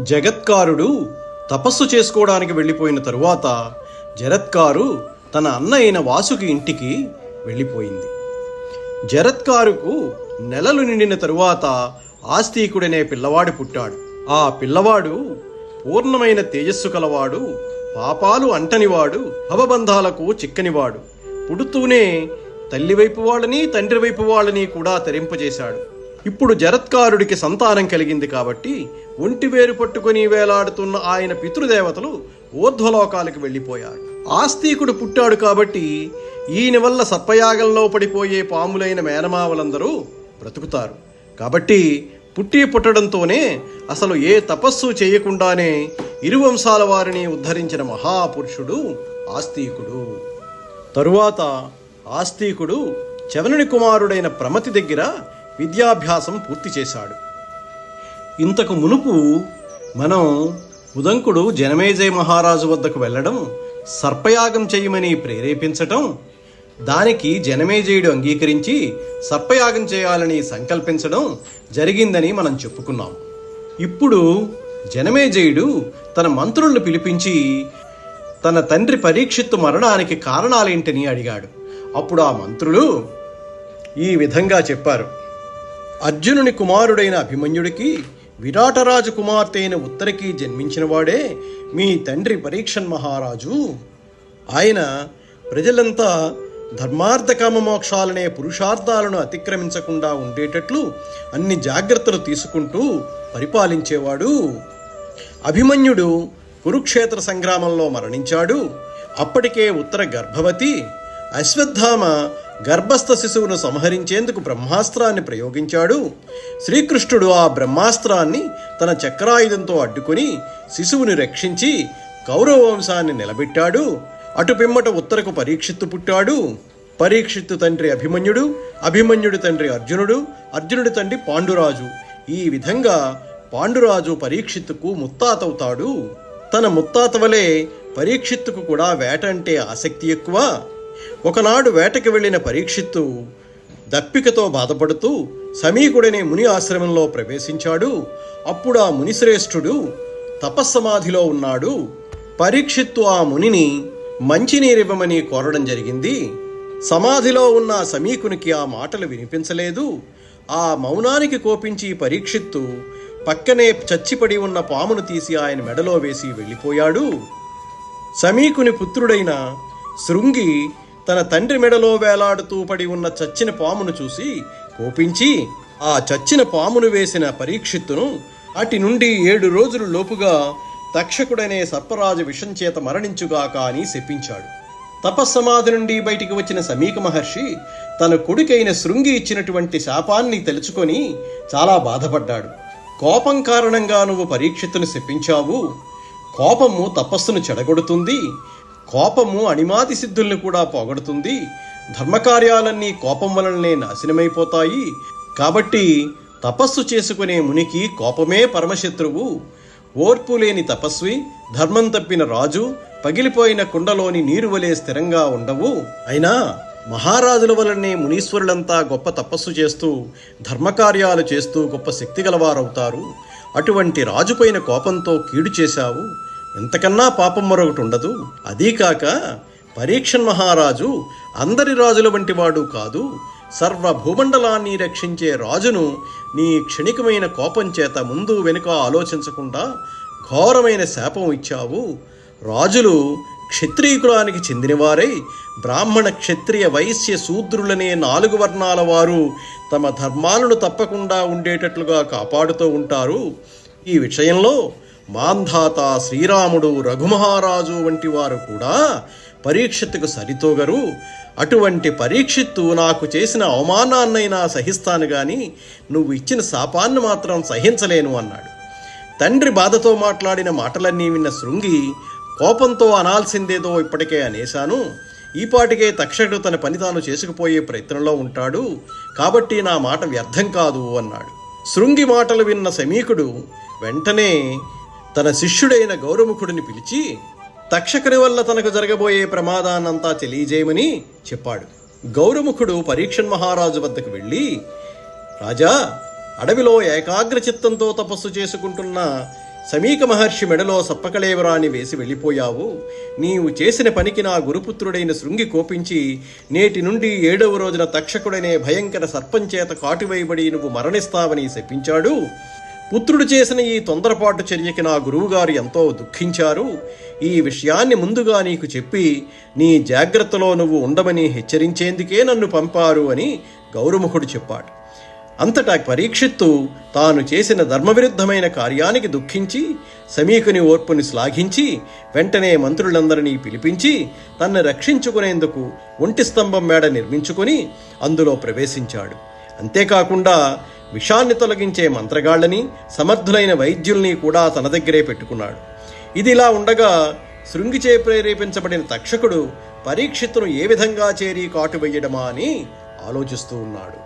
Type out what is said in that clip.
జగత్కారుడు తపస్సు చేసుకోవడానికి వెళ్ళిపోయిన తరువాత జరత్కారు తన అన్న అయిన వాసుకి ఇంటికి వెళ్ళిపోయింది. జరత్కారుకు నెలలు నిండిన తరువాత ఆస్తికుడనే పిల్లవాడు పుట్టాడు. ఆ పిల్లవాడు పూర్ణమైన తేజస్సు కలవాడు, పాపాలు అంటనివాడు, భవబంధాలకు చిక్కనివాడు. పుడుతూనే తల్లివైపు వాళ్ళని తండ్రి వైపు వాళ్ళని కూడా తరింపజేశాడు. ఇప్పుడు జరత్కారుడికి సంతానం కలిగింది కాబట్టి ఒంటివేరు పట్టుకుని వేలాడుతున్న ఆయన పితృదేవతలు ఊర్ధ్వలోకాలకు వెళ్ళిపోయారు. ఆస్తికుడు పుట్టాడు కాబట్టి ఈయన వల్ల సర్పయాగంలో పడిపోయే పాములైన మేనమావలందరూ బ్రతుకుతారు. కాబట్టి పుట్టడంతోనే అసలు ఏ తపస్సు చేయకుండానే ఇరువంశాల వారిని ఉద్ధరించిన మహాపురుషుడు ఆస్తికుడు. తరువాత ఆస్తికుడు చవనుని కుమారుడైన ప్రమతి దగ్గర విద్యాభ్యాసం పూర్తి చేశాడు. ఇంతకు మునుపు మనం ఉదంకుడు జనమేజయ మహారాజు వద్దకు వెళ్ళడం, సర్పయాగం చేయమని ప్రేరేపించటం, దానికి జనమేజయుడు అంగీకరించి సర్పయాగం చేయాలని సంకల్పించడం జరిగిందని మనం చెప్పుకున్నాం. ఇప్పుడు జనమేజయుడు తన మంత్రులను పిలిపించి తన తండ్రి పరీక్షిత్తు మరణానికి కారణాలేంటని అడిగాడు. అప్పుడు ఆ మంత్రులు ఈ విధంగా చెప్పారు. అర్జునుని కుమారుడైన అభిమన్యుడికి విరాటరాజు కుమార్తె అయిన ఉత్తరకి జన్మించినవాడే మీ తండ్రి పరీక్షన్ మహారాజు. ఆయన ప్రజలంతా ధర్మార్థకామ మోక్షాలనే పురుషార్థాలను అతిక్రమించకుండా ఉండేటట్లు అన్ని జాగ్రత్తలు తీసుకుంటూ పరిపాలించేవాడు. అభిమన్యుడు కురుక్షేత్ర సంగ్రామంలో మరణించాడు. అప్పటికే ఉత్తర గర్భవతి. అశ్వత్థామ గర్భస్థ శిశువును సంహరించేందుకు బ్రహ్మాస్త్రాన్ని ప్రయోగించాడు. శ్రీకృష్ణుడు ఆ బ్రహ్మాస్త్రాన్ని తన చక్రాయుధంతో అడ్డుకొని శిశువుని రక్షించి కౌరవ వంశాన్ని నిలబెట్టాడు. అటు పిమ్మట ఉత్తరకు పరీక్షిత్తు పుట్టాడు. పరీక్షిత్తు తండ్రి అభిమన్యుడు, అభిమన్యుడి తండ్రి అర్జునుడు, అర్జునుడి తండ్రి పాండురాజు. ఈ విధంగా పాండురాజు పరీక్షిత్తుకు ముత్తాతవుతాడు. తన ముత్తాత వలె పరీక్షిత్తుకు కూడా వేట అంటే ఆసక్తి ఎక్కువ. ఒకనాడు వేటకి వెళ్ళిన పరీక్షిత్తు దప్పికతో బాధపడుతూ సమీకుడనే ముని ఆశ్రమంలో ప్రవేశించాడు. అప్పుడు ఆ మునిశ్రేష్ఠుడు తపస్సమాధిలో ఉన్నాడు. పరీక్షిత్తు ఆ మునిని మంచినీరివ్వమని కోరడం జరిగింది. సమాధిలో ఉన్న సమీకునికి ఆ మాటలు వినిపించలేదు. ఆ మౌనానికి కోపించి పరీక్షిత్తు పక్కనే చచ్చిపడి ఉన్న పామును తీసి ఆయన మెడలో వేసి వెళ్ళిపోయాడు. సమీకుని పుత్రుడైన శృంగి తన తండ్రి మెడలో వేలాడుతూ పడి ఉన్న చచ్చిన పామును చూసి కోపించి ఆ చచ్చిన పామును వేసిన పరీక్షిత్తును అటి నుండి 7 రోజుల లోపుగా తక్షకుడనే సర్పరాజు విషం చేత మరణించుగాక అని శపించాడు. తపస్సమాధి నుండి బయటికి వచ్చిన సమీక మహర్షి తన కొడుకైన శృంగి ఇచ్చినటువంటి శాపాన్ని తెలుసుకొని చాలా బాధపడ్డాడు. కోపం కారణంగా నువ్వు పరీక్షిత్తును శపించావు. కోపము తపస్సును చెడగొడుతుంది. కోపము అణిమాది సిద్ధుల్ని కూడా పోగొడుతుంది. ధర్మకార్యాలన్నీ కోపం వలననే నాశనమైపోతాయి. కాబట్టి తపస్సు చేసుకునే మునికి కోపమే పరమశత్రువు. ఓర్పు లేని తపస్వి, ధర్మం తప్పిన రాజు పగిలిపోయిన కుండలోని నీరు వలె స్థిరంగా ఉండవు. అయినా మహారాజుల వలనే మునీశ్వరులంతా గొప్ప తపస్సు చేస్తూ ధర్మకార్యాలు చేస్తూ గొప్ప శక్తి గలవారవుతారు. అటువంటి రాజుపైన కోపంతో కీడు చేశావు. ఎంతకన్నా పాపం మరొకటి ఉండదు. అదీకాక పరీక్షన్ మహారాజు అందరి రాజుల వంటి వాడు కాదు. సర్వ భూమండలాన్ని రక్షించే రాజును నీ క్షణికమైన కోపం చేత ముందు వెనుక ఆలోచించకుండా ఘోరమైన శాపం ఇచ్చావు. రాజులు క్షత్రియ కులానికి చెందినవారై బ్రాహ్మణ, క్షత్రియ, వైశ్య, శూద్రులనే 4 వర్ణాల వారు తమ ధర్మాలను తప్పకుండా ఉండేటట్లుగా కాపాడుతూ ఉంటారు. ఈ విషయంలో మాంధాత, శ్రీరాముడు, రఘుమహారాజు వంటి వారు కూడా పరీక్షిత్తుకు సరితోగరు. అటువంటి పరీక్షిత్తు నాకు చేసిన అవమానాన్నైనా సహిస్తాను గాని నువ్వు ఇచ్చిన శాపాన్ని మాత్రం సహించలేను అన్నాడు. తండ్రి బాధతో మాట్లాడిన మాటలన్నీ విన్న శృంగి కోపంతో అనాల్సిందేదో ఇప్పటికే అనేశాను. ఈపాటికే తక్షకుడు తన పని తాను చేసుకుపోయే ప్రయత్నంలో ఉంటాడు. కాబట్టి నా మాట వ్యర్థం కాదు అన్నాడు. శృంగి మాటలు విన్న సమీకుడు వెంటనే తన శిష్యుడైన గౌరముఖుడిని పిలిచి తక్షకుని వల్ల తనకు జరగబోయే ప్రమాదాన్నంతా తెలియజేయమని చెప్పాడు. గౌరముఖుడు పరీక్షన్ మహారాజు వద్దకు వెళ్ళి, రాజా, అడవిలో ఏకాగ్ర చిత్తంతో తపస్సు చేసుకుంటున్న సమీక మహర్షి మెడలో సప్పకళేవరాన్ని వేసి వెళ్ళిపోయావు. నీవు చేసిన పనికి నా గురుపుత్రుడైన శృంగి కోపించి నేటి నుండి 7వ రోజున తక్షకుడనే భయంకర సర్పంచేత కాటువేయబడి నువ్వు మరణిస్తావని శపించాడు. పుత్రుడు చేసిన ఈ తొందరపాటు చర్యకి నా గురువుగారు ఎంతో దుఃఖించారు. ఈ విషయాన్ని ముందుగా నీకు చెప్పి నీ జాగ్రత్తలో నువ్వు ఉండమని హెచ్చరించేందుకే నన్ను పంపారు అని గౌరముఖుడు చెప్పాడు. అంతటా పరీక్షిత్తు తాను చేసిన ధర్మవిరుద్ధమైన కార్యానికి దుఃఖించి సమీకుని ఓర్పుని శ్లాఘించి వెంటనే మంత్రులందరినీ పిలిపించి తన్ను రక్షించుకునేందుకు ఒంటి స్తంభం మేడ నిర్మించుకుని అందులో ప్రవేశించాడు. అంతేకాకుండా విషాన్ని తొలగించే మంత్రగాళ్ళని, సమర్థులైన వైద్యుల్ని కూడా తన దగ్గరే పెట్టుకున్నాడు. ఇదిలా ఉండగా శృంగిచే ప్రేరేపించబడిన తక్షకుడు పరీక్షిత్తును ఏ విధంగా చేరి కాటువేయడమా అని ఆలోచిస్తూ ఉన్నాడు.